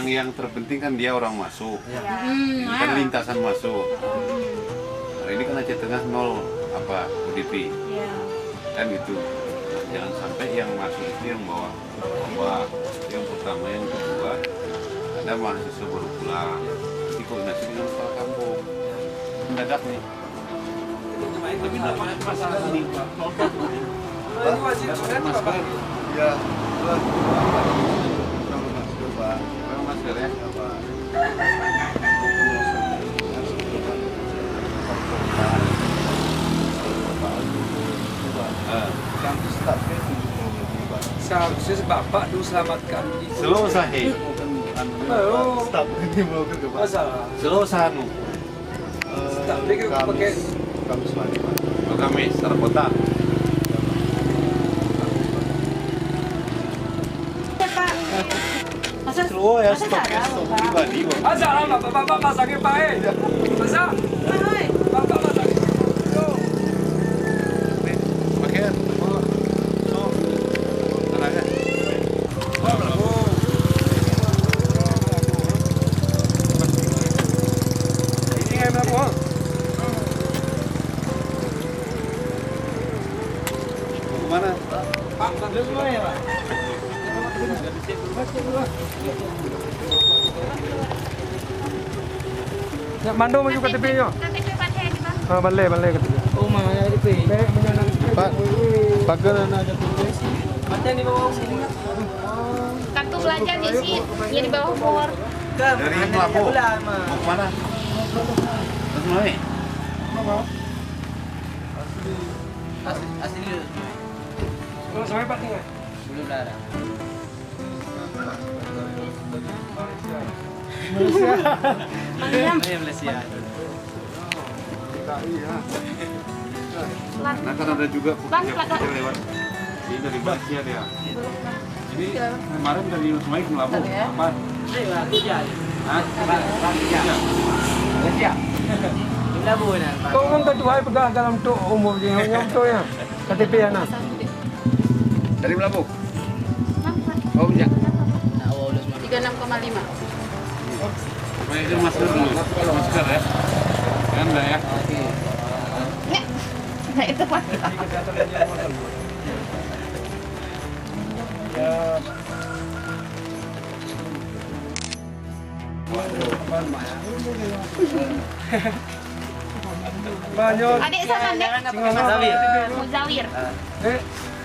yang terpenting kan dia orang masuk. Kan lintasan masuk. Hari ini kan Aceh Tengah 0 UDP. Kan gitu. Nah, jangan sampai yang masuk itu yang bawa yang pertama, yang kedua ada mahasiswa baru pulang. Jadi koordinasi dengan kepala kampung. Mendadak nih. Tapi namanya masalah ini. Masker. Ya. Masker ya. Seharusnya Bapak dulu selamatkan itu. Slow sahi. Stop ini mau ke masalah. Slow sanu. Stop dia pakai Kamis lagi, Pak. Oh, Kamis, Sarang Kota. Slow ya, stok pribadi, Pak. masa lama Bapak masaknya pakai. Masa? Bapak masaknya. Nih, pakaian. So, tenaga. Ini yang berapa? Kemana? Pak, sambil semua ya, Pak. Ya, Mando maju KTP-nya. KTP pakai di Bang. Ah, balik KTP. Oh, mana KTP? Pak, pakai aja tuh. Ada di bawah sini. Kartu belanja diisi ya di bawah bor. Dari Melapo. Mau kemana? Terus mulai. Asli Belum sampai Pak tinggal. belum ada. Malaysia. Nah, kan ada juga Bang, pekerja lewat. Ini dari Malaysia dia. Ini kemarin dari Usmai ke Lampung. Apa? Malaysia. Bila bulan. Kau kan tentu hai pegang dalam tok umur dia yang tok ya. KTP anak. Dari Lampung. Oh, bisa. 36,5. Supaya itu masker dulu. Masker ya. Kan enggak ya? Nah, itu Pak. Banyak. Adik sama Dek. Muzawir. Muzawir.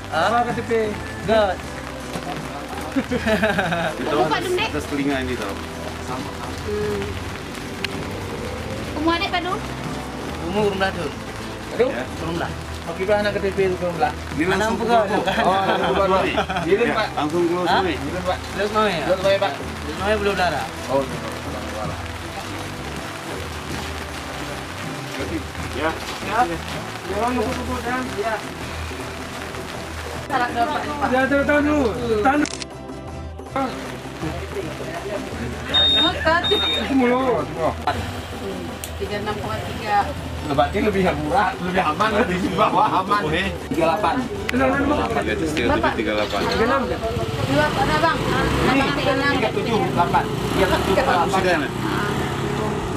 Apa KTP? Enggak. Itu Pak Dum, Dek. atas telinga ini tau. Umur Adik Pak Dum? Umur belum dah tuh. Aduh. Ya. Belum dah. Oke, Pak, anak KTP itu belum dah. Ini langsung ke Mana Lampung. bukan? Oh, langsung ke Lampung. Ini, Pak. Langsung ke Hah? sini. Terus mau ya? Terus Pak. Terus mau belum dah. Oh, ya. Jangan lupa dan. Ya. Salah Bapak. Ya, tahan dulu. Tahan. Makan. Mulut. 36,3. Berarti lebih murah, lebih aman, lebih di bawah aman. 38. Tenang, Ya, itu sekitar 38. 36. Dua ada Bang. Ini 36. 38. Iya, 38. Sudah, Nak?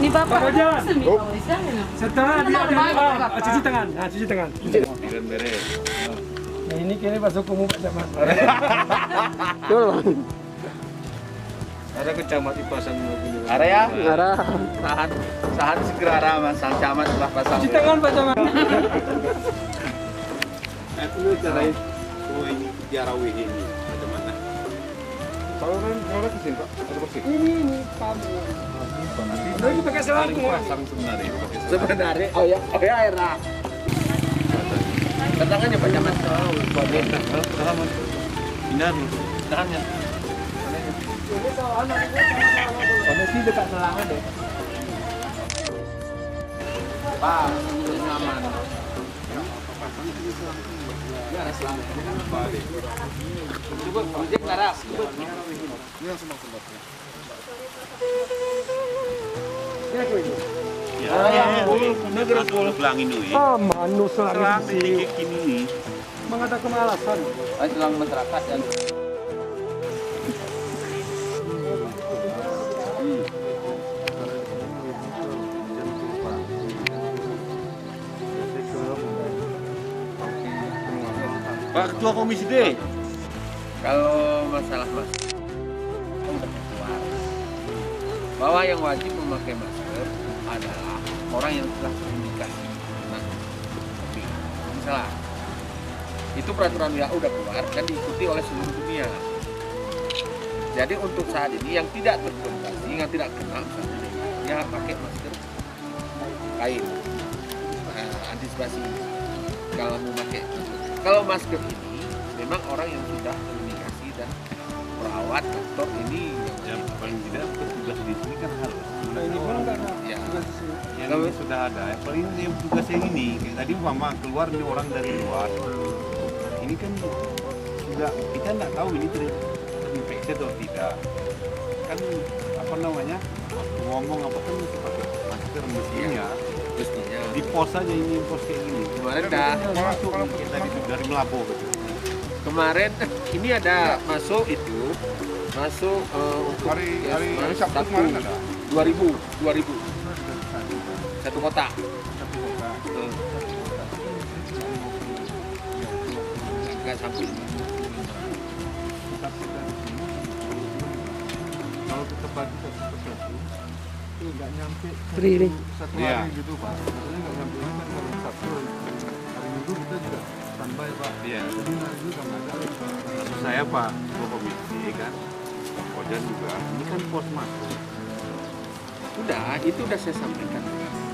Ini Bapak. Bapak jalan. Sana. Setelah dia cuci tangan. Nah, cuci tangan. Pikiran beres. Nah, ini kini masuk umum Pak Camat. Ada kecamat di pasang mobil. Area? Arah. Sahan segera arah Mas Sang Camat sebelah pasang. Cuci tangan Pak Camat. Aku lu carain. Oh, ini Jarawih ini. Bagaimana? Kalau ke sini Pak, ada bersih. Ini pamu. Lagi pakai selang Pasang sebenarnya. Pakai selang. Sebenarnya, oh ya air lah. Tangannya Pak Camat. Salaman. Pindah dulu. Tangannya. Sama sih dekat selangan deh. Pak, aman. Ya, ada selang. Coba project laras. Ya, negara sekolah pelang ini. Ah, manus Selang lagi sih. sedikit ini. Mengada kemalasan. Selang masyarakat dan Pak Ketua Komisi D. Kalau masalah masker, udah keluar bahwa yang wajib memakai masker adalah orang yang telah terindikasi kena COVID. Misalnya, itu peraturan WHO udah keluar dan diikuti oleh seluruh dunia. Jadi untuk saat ini yang tidak terkontaminasi, yang tidak kena, misalnya dia pakai masker kain, antisipasi. Kalau mau pakai, kalau masker ini memang orang yang sudah terindikasi dan perawat dokter ini Ya paling tidak petugas di sini kan harus. Ini pun kan ya Yang ini sudah ada. Paling yang tugas yang ini. Kayak tadi umpama keluar nih orang dari luar. Ini kan juga kita nggak tahu ini terinfeksi atau tidak. Kan apa namanya? Ngomong apa kan mesti pakai masker mestinya. mestinya. Di pos aja ini pos kayak gini. Kemarin dah Masuk kita dari Melapo gitu. kemarin ini ada masuk itu masuk untuk hari Sabtu Sabtu kemarin ada. 2000 satu kota. Enggak sampai. Kalau kita bagi satu itu nggak nyampe satu Iya. hari gitu Pak. Maksudnya nggak nyampe kan kalau Sabtu hari Minggu kita juga standby Pak. Iya. Jadi hari itu kan ada Maksud saya Pak Ketua Komisi kan. Kojan juga. Ini kan pos masuk. Udah, itu udah saya sampaikan.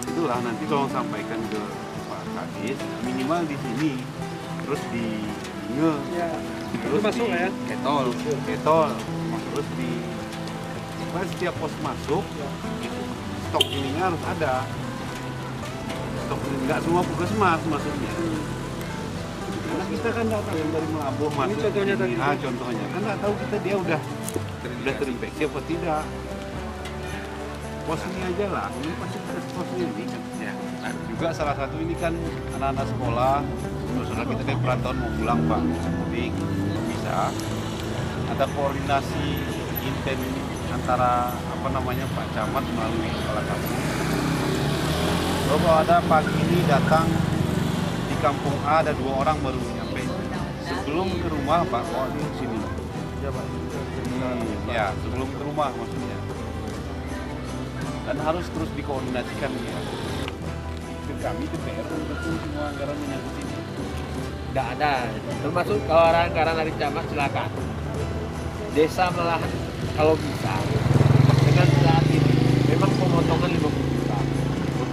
Itulah nanti tolong sampaikan ke Pak Kadis minimal di sini terus di Inge terus masuk di ya? Ketol terus di setiap pos masuk itu stok ininya harus ada stok ini nggak semua puskesmas maksudnya karena kita kan nggak tahu yang dari Melabuh masuk contohnya ini. tadi. Contohnya kan nggak tahu kita dia udah terinfeksi apa tidak pos ini aja lah ini pasti pos ini kan Ya. nah, juga salah satu ini kan anak-anak sekolah saudara kita dari perantauan mau pulang Pak mudik bisa ada koordinasi intent antara apa namanya Pak Camat melalui kepala kampung bahwa ada pagi ini datang di kampung A ada 2 orang baru nyampe sebelum ke rumah Pak di sini ya Pak. ya sebelum ke rumah maksudnya dan harus terus dikoordinasikan ya. Ke kami DPR mendukung semua anggaran menyangkut ini. Nggak ada. Termasuk kalau anggaran dari camat silakan. Desa malahan kalau bisa dengan saat ini memang pemotongan 50 juta.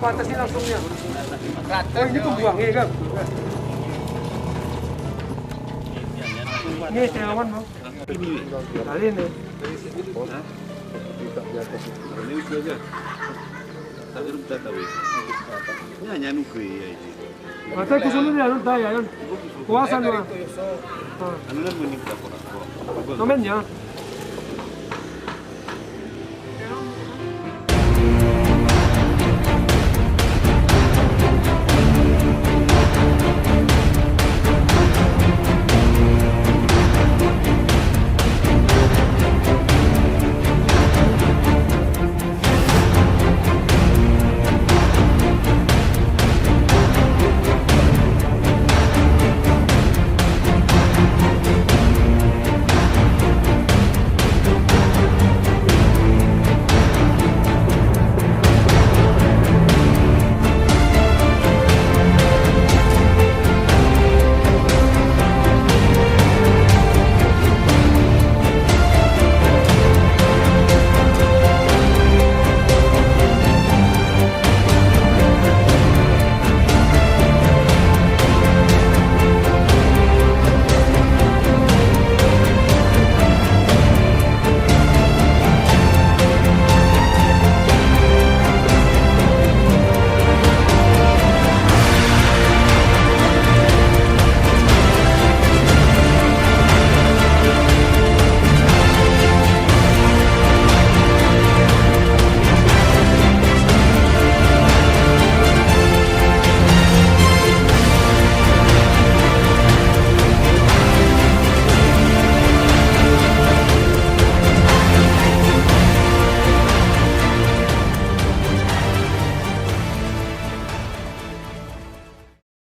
Batasin langsungnya. Rata Oh ini tuh buang ya kan? Ini Setiawan Bang. Ini Kali ini. ini udah aja. Tak kita tahu. Ini hanya nukui ya ini. Mata kusunul ya nonton ya kan. Kuasa nih. Anu kan menikah orang. Nomennya.